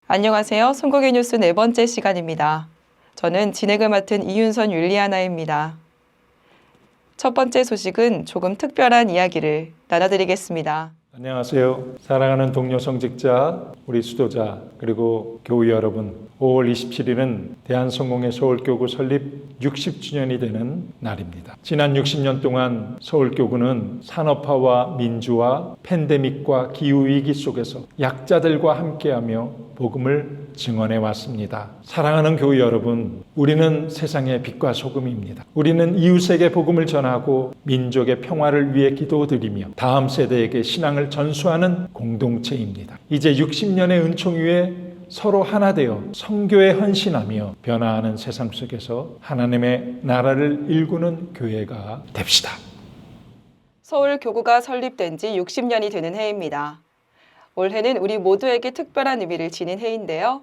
안녕하세요. 송곡의 뉴스 네 번째 시간입니다. 저는 진행을 맡은 이윤선 율리아나입니다. 첫 번째 소식은 조금 특별한 이야기를 나눠드리겠습니다. 안녕하세요. 사랑하는 동료 성직자, 우리 수도자, 그리고 교우 여러분. 5월 27일은 대한성공회 서울교구 설립 60주년이 되는 날입니다. 지난 60년 동안 서울교구는 산업화와 민주화, 팬데믹과 기후위기 속에서 약자들과 함께하며 복음을 증언해 왔습니다. 사랑하는 교우 여러분, 우리는 세상의 빛과 소금입니다. 우리는 이웃에게 복음을 전하고 민족의 평화를 위해 기도드리며 다음 세대에게 신앙을 전수하는 공동체입니다. 이제 60년의 은총 위에 서로 하나 되어 선교에 헌신하며 변화하는 세상 속에서 하나님의 나라를 일구는 교회가 됩시다. 서울교구가 설립된 지 60년이 되는 해입니다. 올해는 우리 모두에게 특별한 의미를 지닌 해인데요.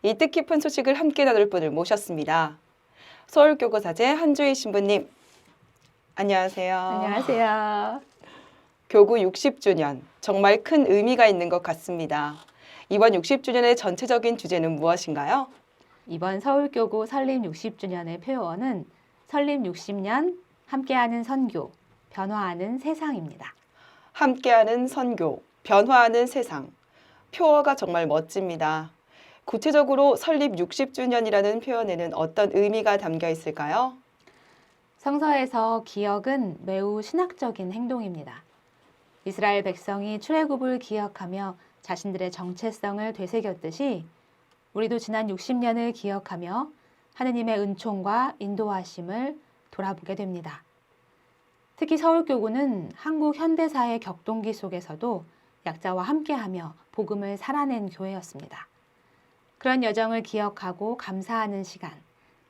이 뜻깊은 소식을 함께 나눌 분을 모셨습니다. 서울교구 사제 한주희 신부님, 안녕하세요. 안녕하세요. 교구 60주년, 정말 큰 의미가 있는 것 같습니다. 이번 60주년의 전체적인 주제는 무엇인가요? 이번 서울교구 설립 60주년의 표어는 설립 60년 함께하는 선교, 변화하는 세상입니다. 함께하는 선교, 변화하는 세상. 표어가 정말 멋집니다. 구체적으로 설립 60주년이라는 표현에는 어떤 의미가 담겨 있을까요? 성서에서 기억은 매우 신학적인 행동입니다. 이스라엘 백성이 출애굽을 기억하며 자신들의 정체성을 되새겼듯이 우리도 지난 60년을 기억하며 하느님의 은총과 인도하심을 돌아보게 됩니다. 특히 서울교구는 한국 현대사의 격동기 속에서도 약자와 함께하며 복음을 살아낸 교회였습니다. 그런 여정을 기억하고 감사하는 시간,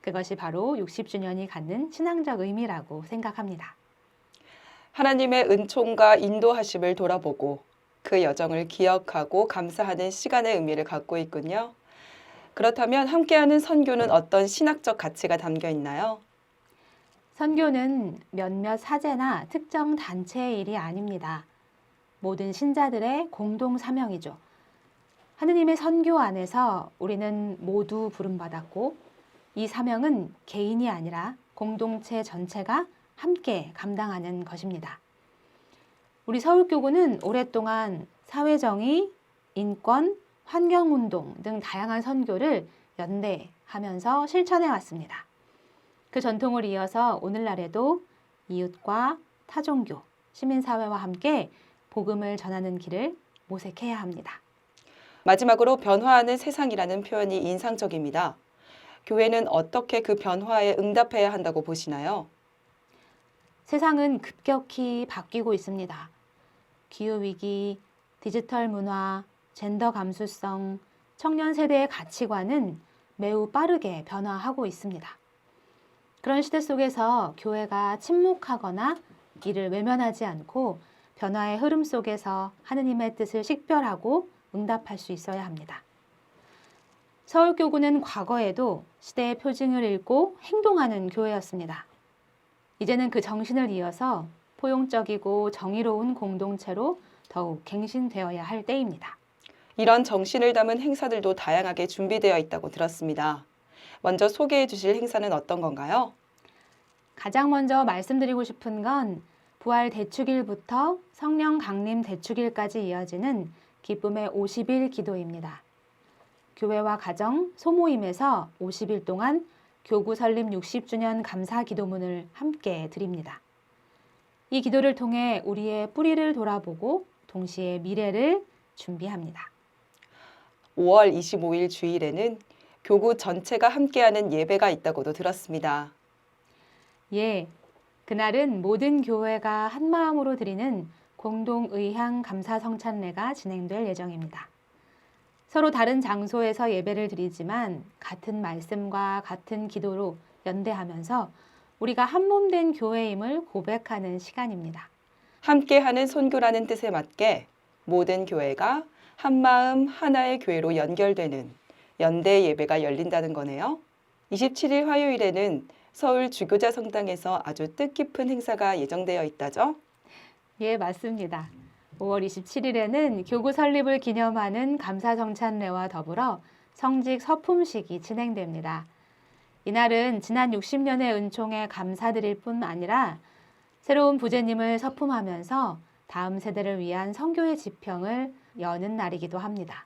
그것이 바로 60주년이 갖는 신앙적 의미라고 생각합니다. 하나님의 은총과 인도하심을 돌아보고 그 여정을 기억하고 감사하는 시간의 의미를 갖고 있군요. 그렇다면 함께하는 선교는 어떤 신학적 가치가 담겨 있나요? 선교는 몇몇 사제나 특정 단체의 일이 아닙니다. 모든 신자들의 공동 사명이죠. 하느님의 선교 안에서 우리는 모두 부름받았고 이 사명은 개인이 아니라 공동체 전체가 함께 감당하는 것입니다. 우리 서울교구는 오랫동안 사회정의, 인권, 환경운동 등 다양한 선교를 연대하면서 실천해 왔습니다. 그 전통을 이어서 오늘날에도 이웃과 타종교, 시민사회와 함께 복음을 전하는 길을 모색해야 합니다. 마지막으로 변화하는 세상이라는 표현이 인상적입니다. 교회는 어떻게 그 변화에 응답해야 한다고 보시나요? 세상은 급격히 바뀌고 있습니다. 기후위기, 디지털 문화, 젠더 감수성, 청년 세대의 가치관은 매우 빠르게 변화하고 있습니다. 그런 시대 속에서 교회가 침묵하거나 이를 외면하지 않고 변화의 흐름 속에서 하느님의 뜻을 식별하고 응답할 수 있어야 합니다. 서울교구는 과거에도 시대의 표징을 읽고 행동하는 교회였습니다. 이제는 그 정신을 이어서 포용적이고 정의로운 공동체로 더욱 갱신되어야 할 때입니다. 이런 정신을 담은 행사들도 다양하게 준비되어 있다고 들었습니다. 먼저 소개해 주실 행사는 어떤 건가요? 가장 먼저 말씀드리고 싶은 건 부활 대축일부터 성령 강림 대축일까지 이어지는 기쁨의 50일 기도입니다. 교회와 가정, 소모임에서 50일 동안 교구 설립 60주년 감사 기도문을 함께 드립니다. 이 기도를 통해 우리의 뿌리를 돌아보고 동시에 미래를 준비합니다. 5월 25일 주일에는 교구 전체가 함께하는 예배가 있다고도 들었습니다. 예, 그날은 모든 교회가 한마음으로 드리는 공동의향 감사성찬례가 진행될 예정입니다. 서로 다른 장소에서 예배를 드리지만 같은 말씀과 같은 기도로 연대하면서 우리가 한몸된 교회임을 고백하는 시간입니다. 함께하는 선교라는 뜻에 맞게 모든 교회가 한마음 하나의 교회로 연결되는 연대 예배가 열린다는 거네요. 27일 화요일에는 서울 주교자 성당에서 아주 뜻깊은 행사가 예정되어 있다죠? 예, 맞습니다. 5월 27일에는 교구 설립을 기념하는 감사성찬례와 더불어 성직 서품식이 진행됩니다. 이날은 지난 60년의 은총에 감사드릴 뿐 아니라 새로운 부제님을 서품하면서 다음 세대를 위한 선교의 지평을 여는 날이기도 합니다.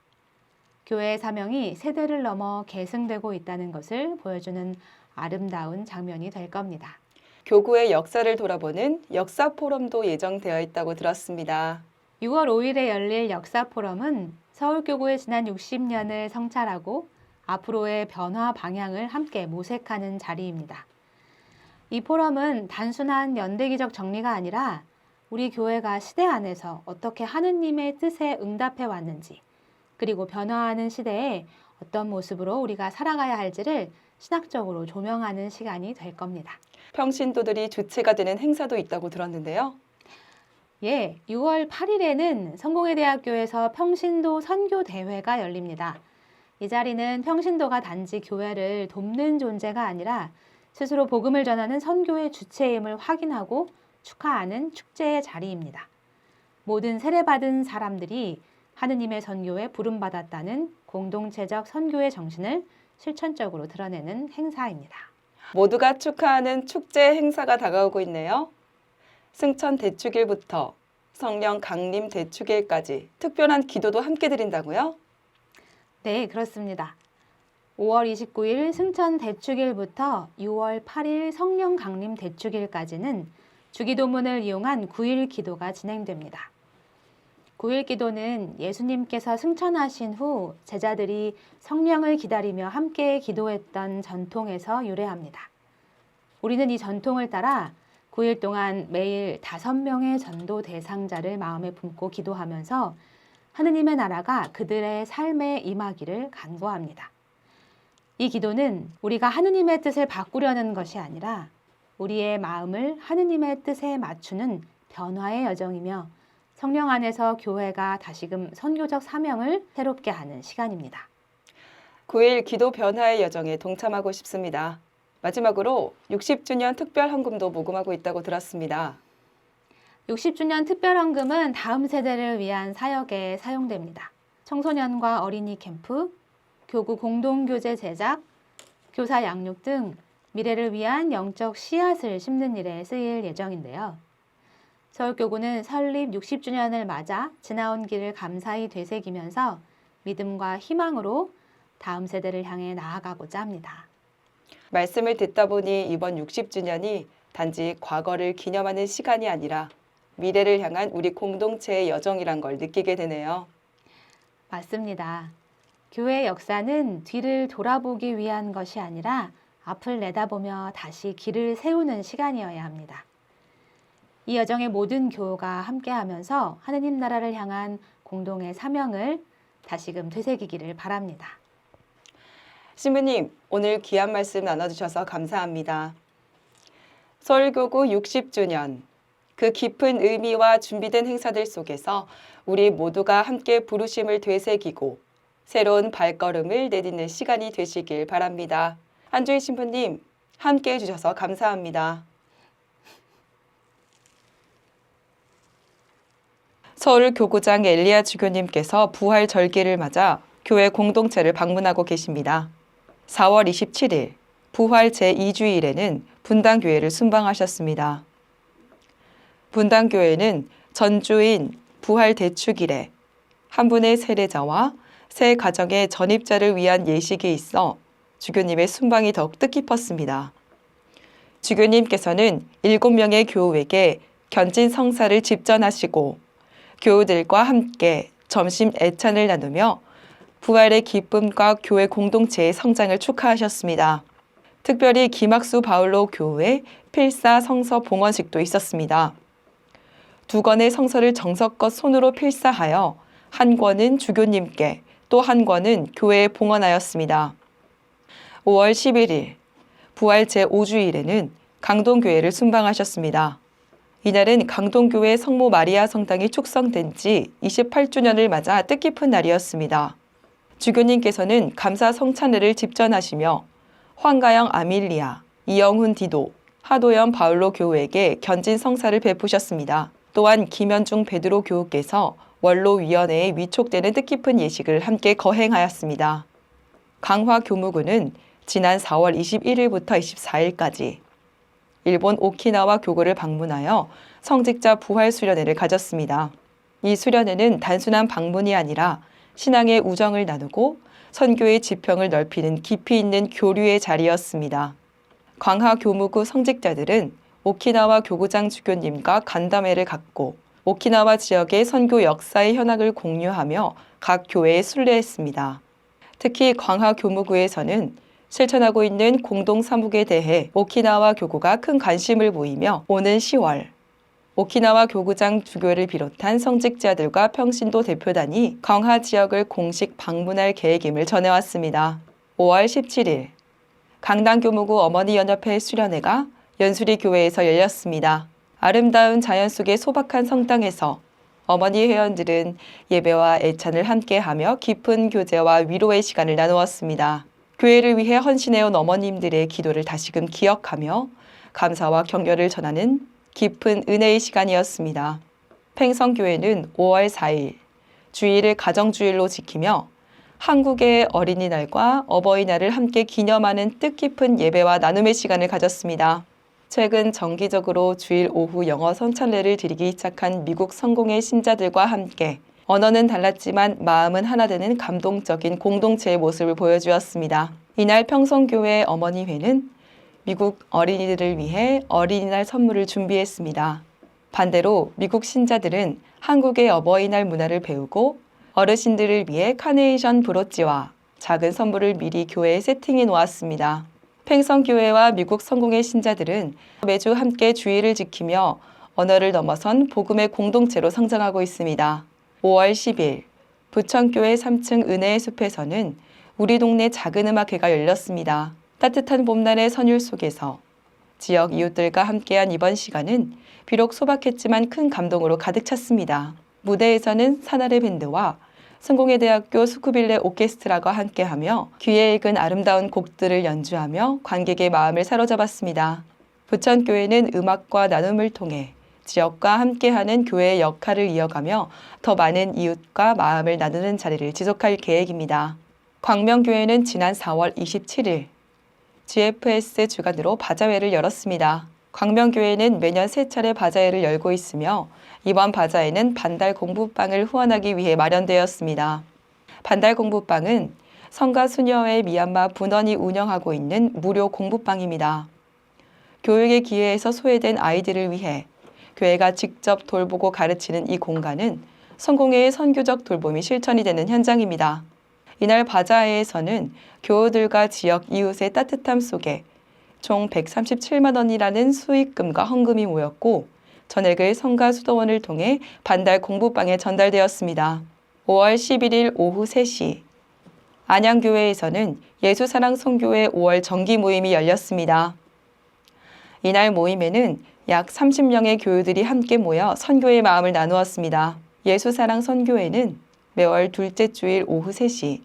교회의 사명이 세대를 넘어 계승되고 있다는 것을 보여주는 아름다운 장면이 될 겁니다. 교구의 역사를 돌아보는 역사 포럼도 예정되어 있다고 들었습니다. 6월 5일에 열릴 역사 포럼은 서울교구의 지난 60년을 성찰하고 앞으로의 변화 방향을 함께 모색하는 자리입니다. 이 포럼은 단순한 연대기적 정리가 아니라 우리 교회가 시대 안에서 어떻게 하느님의 뜻에 응답해 왔는지, 그리고 변화하는 시대에 어떤 모습으로 우리가 살아가야 할지를 신학적으로 조명하는 시간이 될 겁니다. 평신도들이 주체가 되는 행사도 있다고 들었는데요. 예, 6월 8일에는 성공회대학교에서 평신도 선교대회가 열립니다. 이 자리는 평신도가 단지 교회를 돕는 존재가 아니라 스스로 복음을 전하는 선교의 주체임을 확인하고 축하하는 축제의 자리입니다. 모든 세례받은 사람들이 하느님의 선교에 부름받았다는 공동체적 선교의 정신을 실천적으로 드러내는 행사입니다. 모두가 축하하는 축제 행사가 다가오고 있네요. 승천 대축일부터 성령 강림 대축일까지 특별한 기도도 함께 드린다고요? 네, 그렇습니다. 5월 29일 승천 대축일부터 6월 8일 성령 강림 대축일까지는 주기도문을 이용한 9일 기도가 진행됩니다. 9일 기도는 예수님께서 승천하신 후 제자들이 성령을 기다리며 함께 기도했던 전통에서 유래합니다. 우리는 이 전통을 따라 9일 동안 매일 5명의 전도 대상자를 마음에 품고 기도하면서 하느님의 나라가 그들의 삶에 임하기를 간구합니다. 이 기도는 우리가 하느님의 뜻을 바꾸려는 것이 아니라 우리의 마음을 하느님의 뜻에 맞추는 변화의 여정이며 성령 안에서 교회가 다시금 선교적 사명을 새롭게 하는 시간입니다. 9일 기도 변화의 여정에 동참하고 싶습니다. 마지막으로 60주년 특별헌금도 모금하고 있다고 들었습니다. 60주년 특별헌금은 다음 세대를 위한 사역에 사용됩니다. 청소년과 어린이 캠프, 교구 공동교재 제작, 교사 양육 등 미래를 위한 영적 씨앗을 심는 일에 쓰일 예정인데요. 서울교구는 설립 60주년을 맞아 지나온 길을 감사히 되새기면서 믿음과 희망으로 다음 세대를 향해 나아가고자 합니다. 말씀을 듣다 보니 이번 60주년이 단지 과거를 기념하는 시간이 아니라 미래를 향한 우리 공동체의 여정이란 걸 느끼게 되네요. 맞습니다. 교회의 역사는 뒤를 돌아보기 위한 것이 아니라 앞을 내다보며 다시 길을 세우는 시간이어야 합니다. 이 여정의 모든 교우가 함께하면서 하느님 나라를 향한 공동의 사명을 다시금 되새기기를 바랍니다. 신부님, 오늘 귀한 말씀 나눠주셔서 감사합니다. 서울교구 60주년, 그 깊은 의미와 준비된 행사들 속에서 우리 모두가 함께 부르심을 되새기고 새로운 발걸음을 내딛는 시간이 되시길 바랍니다. 한주희 신부님, 함께 해주셔서 감사합니다. 서울교구장 엘리야 주교님께서 부활 절기를 맞아 교회 공동체를 방문하고 계십니다. 4월 27일 부활 제2주일에는 분당교회를 순방하셨습니다. 분당교회는 전주인 부활 대축일에 한 분의 세례자와 새 가정의 전입자를 위한 예식이 있어 주교님의 순방이 더욱 뜻깊었습니다. 주교님께서는 7명의 교우에게 견진 성사를 집전하시고 교우들과 함께 점심 애찬을 나누며 부활의 기쁨과 교회 공동체의 성장을 축하하셨습니다. 특별히 김학수 바울로 교우의 필사 성서 봉헌식도 있었습니다. 2권의 성서를 정성껏 손으로 필사하여 한 권은 주교님께 또 한 권은 교회에 봉헌하였습니다. 5월 11일 부활 제5주일에는 강동교회를 순방하셨습니다. 이날은 강동교회 성모 마리아 성당이 축성된 지 28주년을 맞아 뜻깊은 날이었습니다. 주교님께서는 감사 성찬회를 집전하시며 황가영 아밀리아, 이영훈 디도, 하도연 바울로 교우에게 견진 성사를 베푸셨습니다. 또한 김현중 베드로 교우께서 원로위원회에 위촉되는 뜻깊은 예식을 함께 거행하였습니다. 강화 교무구는 지난 4월 21일부터 24일까지 일본 오키나와 교구를 방문하여 성직자 부활 수련회를 가졌습니다. 이 수련회는 단순한 방문이 아니라 신앙의 우정을 나누고 선교의 지평을 넓히는 깊이 있는 교류의 자리였습니다. 광화 교무구 성직자들은 오키나와 교구장 주교님과 간담회를 갖고 오키나와 지역의 선교 역사의 현황을 공유하며 각 교회에 순례했습니다. 특히 광화 교무구에서는 실천하고 있는 공동 사목에 대해 오키나와 교구가 큰 관심을 보이며 오는 10월 오키나와 교구장 주교를 비롯한 성직자들과 평신도 대표단이 광화 지역을 공식 방문할 계획임을 전해왔습니다. 5월 17일 강당교무구 어머니연합회 수련회가 연수리 교회에서 열렸습니다. 아름다운 자연 속의 소박한 성당에서 어머니 회원들은 예배와 애찬을 함께하며 깊은 교제와 위로의 시간을 나누었습니다. 교회를 위해 헌신해온 어머님들의 기도를 다시금 기억하며 감사와 격려를 전하는 깊은 은혜의 시간이었습니다. 팽성교회는 5월 4일 주일을 가정주일로 지키며 한국의 어린이날과 어버이날을 함께 기념하는 뜻깊은 예배와 나눔의 시간을 가졌습니다. 최근 정기적으로 주일 오후 영어 선찬례를 드리기 시작한 미국 성공의 신자들과 함께 언어는 달랐지만 마음은 하나 되는 감동적인 공동체의 모습을 보여주었습니다. 이날 평성교회 어머니회는 미국 어린이들을 위해 어린이날 선물을 준비했습니다. 반대로 미국 신자들은 한국의 어버이날 문화를 배우고 어르신들을 위해 카네이션 브로치와 작은 선물을 미리 교회에 세팅해 놓았습니다. 팽성교회와 미국 성공의 신자들은 매주 함께 주일을 지키며 언어를 넘어선 복음의 공동체로 성장하고 있습니다. 5월 10일 부천교회 3층 은혜의 숲에서는 우리 동네 작은 음악회가 열렸습니다. 따뜻한 봄날의 선율 속에서 지역 이웃들과 함께한 이번 시간은 비록 소박했지만 큰 감동으로 가득 찼습니다. 무대에서는 산하레 밴드와 성공회대학교 스쿠빌레 오케스트라가 함께하며 귀에 익은 아름다운 곡들을 연주하며 관객의 마음을 사로잡았습니다. 부천교회는 음악과 나눔을 통해 지역과 함께하는 교회의 역할을 이어가며 더 많은 이웃과 마음을 나누는 자리를 지속할 계획입니다. 광명교회는 지난 4월 27일 GFS 주관으로 바자회를 열었습니다. 광명교회는 매년 3차례 바자회를 열고 있으며 이번 바자회는 반달 공부방을 후원하기 위해 마련되었습니다. 반달 공부방은 성가 수녀회 미얀마 분원이 운영하고 있는 무료 공부방입니다. 교육의 기회에서 소외된 아이들을 위해 교회가 직접 돌보고 가르치는 이 공간은 성공회의 선교적 돌봄이 실천이 되는 현장입니다. 이날 바자회에서는 교우들과 지역 이웃의 따뜻함 속에 총 137만 원이라는 수익금과 헌금이 모였고 전액을 성가 수도원을 통해 반달 공부방에 전달되었습니다. 5월 11일 오후 3시 안양교회에서는 예수사랑 선교회 5월 정기 모임이 열렸습니다. 이날 모임에는 약 30명의 교우들이 함께 모여 선교의 마음을 나누었습니다. 예수사랑 선교회는 매월 둘째 주일 오후 3시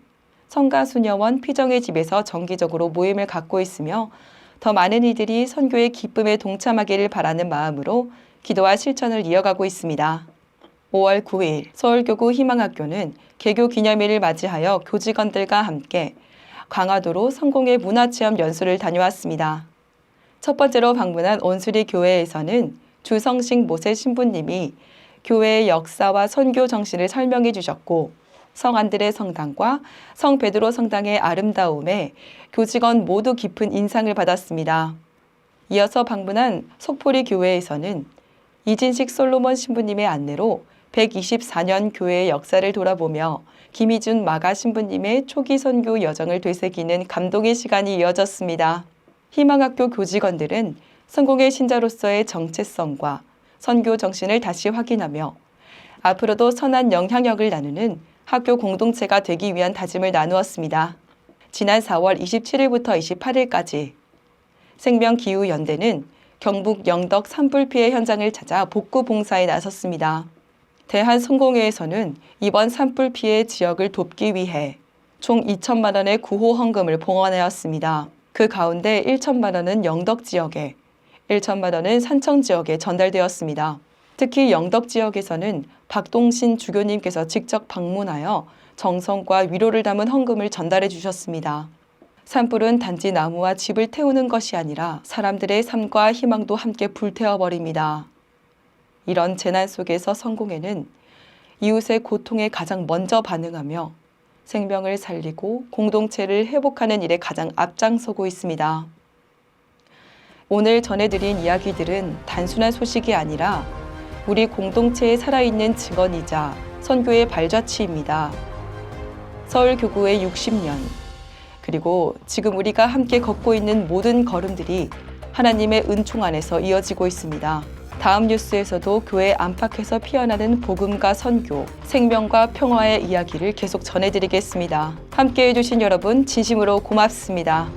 성가수녀원 피정의 집에서 정기적으로 모임을 갖고 있으며 더 많은 이들이 선교의 기쁨에 동참하기를 바라는 마음으로 기도와 실천을 이어가고 있습니다. 5월 9일 서울교구 희망학교는 개교 기념일을 맞이하여 교직원들과 함께 강화도로 성공의 문화체험 연수를 다녀왔습니다. 첫 번째로 방문한 온수리 교회에서는 주성식 모세 신부님이 교회의 역사와 선교 정신을 설명해 주셨고 성안들의 성당과 성 베드로 성당의 아름다움에 교직원 모두 깊은 인상을 받았습니다. 이어서 방문한 속포리 교회에서는 이진식 솔로몬 신부님의 안내로 124년 교회의 역사를 돌아보며 김희준 마가 신부님의 초기 선교 여정을 되새기는 감동의 시간이 이어졌습니다. 희망학교 교직원들은 성공의 신자로서의 정체성과 선교 정신을 다시 확인하며 앞으로도 선한 영향력을 나누는 학교 공동체가 되기 위한 다짐을 나누었습니다. 지난 4월 27일부터 28일까지 생명기후연대는 경북 영덕 산불 피해 현장을 찾아 복구 봉사에 나섰습니다. 대한성공회에서는 이번 산불 피해 지역을 돕기 위해 총 2천만 원의 구호 헌금을 봉헌하였습니다. 그 가운데 1천만 원은 영덕 지역에, 1천만 원은 산청 지역에 전달되었습니다. 특히 영덕 지역에서는 박동신 주교님께서 직접 방문하여 정성과 위로를 담은 헌금을 전달해 주셨습니다. 산불은 단지 나무와 집을 태우는 것이 아니라 사람들의 삶과 희망도 함께 불태워 버립니다. 이런 재난 속에서 성공회는 이웃의 고통에 가장 먼저 반응하며 생명을 살리고 공동체를 회복하는 일에 가장 앞장서고 있습니다. 오늘 전해드린 이야기들은 단순한 소식이 아니라 우리 공동체에 살아있는 증언이자 선교의 발자취입니다. 서울교구의 60년, 그리고 지금 우리가 함께 걷고 있는 모든 걸음들이 하나님의 은총 안에서 이어지고 있습니다. 다음 뉴스에서도 교회 안팎에서 피어나는 복음과 선교, 생명과 평화의 이야기를 계속 전해드리겠습니다. 함께해 주신 여러분 진심으로 고맙습니다.